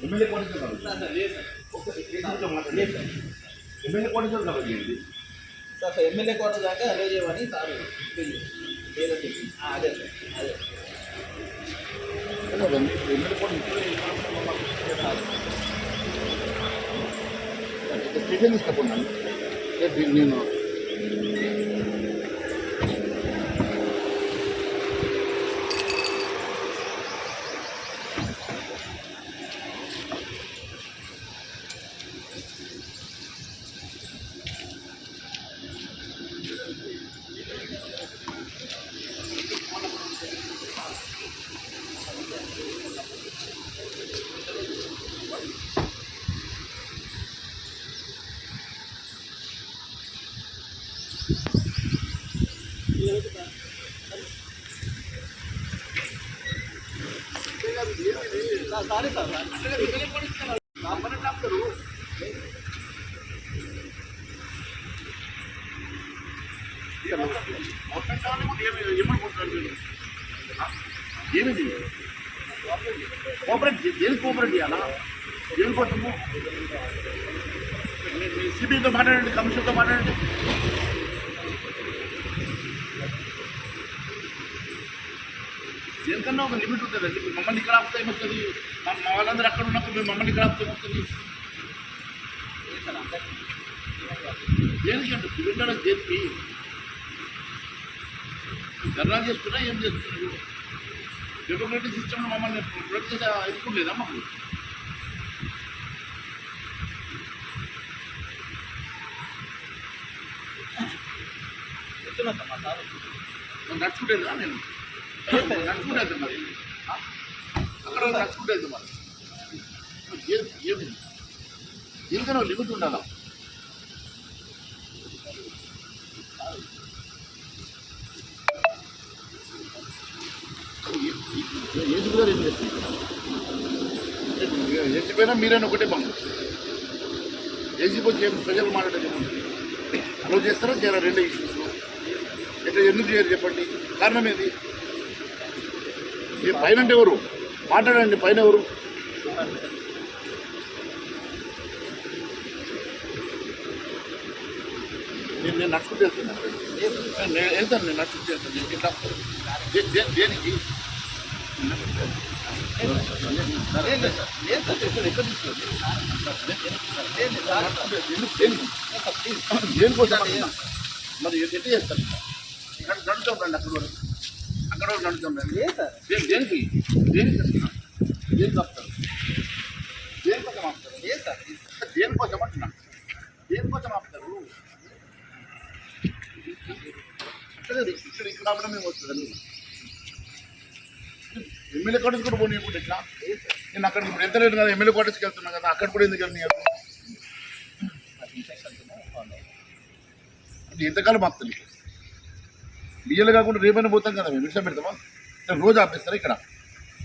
MLA Koteswara MLA Koteswara కాబట్టి ఏంటి sir MLA కోట దాకా అలో చేయమని సార్ లేదండి అదే అదే ఎమ్మెల్యే కోట స్టేషన్ తీసుకున్నాను నేను సారీ సార్ నా పని డాక్టరు ఏమిది కోఆపరేట్ దేనికి కోఆపరేట్ చేయాలా దేనికోసము సిబిఐతో మాట్లాడండి కమిషన్తో మాట్లాడండి దేనికన్నా ఒక లిమిట్ ఉంటుందండి మమ్మల్ని ఇక్కడ ఆపితే ఏమొస్తుంది మా వాళ్ళందరూ అక్కడ ఉన్నప్పుడు మేము మమ్మల్ని ఇక్కడ ఆపితే ఏమొస్తుంది దేనికి అంటే పిల్లలకు దేనికి ధర్నా చేస్తున్నా ఏం చేస్తున్నారు డెమోక్రటిక్ సిస్టమ్లో మమ్మల్ని ప్రొటెక్ట్ చేసే ఎదుర్కోలేదా మాకు నడుచుకుంటేదా నేను నడుచుకుంటే వెళ్తాను మరి అక్కడ నడుచుకుంటే వెళ్తాం మరి ఏమి దీనికైనా లిమిట్ ఉండాలా ఏజ్ కూడా ఏం చేస్తుంది ఏజ్ పోయినా మీరైనా ఒకటే పంపు ఏజీ పోతే ప్రజలు మాట్లాడేది అలో చేస్తారా చేయాలా రెండే ఇష్యూస్ ఎట్లా ఎందుకు చేయరు చెప్పండి కారణం ఏది పైన అంటే ఎవరు మాట్లాడండి పైన ఎవరు నేను నడుచుకుంటూ వెళ్తున్నాను నేను వెళ్తాను నేను నడుచుకుంటూ వెళ్తాను నేను ఇట్లా దేనికి దేనికోసం మరి ఎట్లా చేస్తాను నడుస్తాం రండి అక్కడ నడుస్తాం రండి దేనికి దేనికి వస్తున్నాను దేనికి వస్తారు దేనికోసం ఆపుతారు దేనికోసం అంటున్నాను దేనికోసం ఆపుతారు ఇక్కడ ఆపడం మేము వస్తుందండి ఎమ్మెల్యే క్వార్టర్స్ కూడా పోనీ ఇప్పుడు ఎట్లా నేను అక్కడికి ఇప్పుడు ఎంత లేదు కదా ఎమ్మెల్యే క్వార్టర్స్కి వెళ్తున్నాను కదా అక్కడ కూడా ఎందుకు వెళ్ళినారు అంటే ఎంతకాలం ఆపుతుంది బియ్యలు కాకుండా రేపైనా పోతాం కదా మేము విషయం పెడతామా రోజు ఆపేస్తారా ఇక్కడ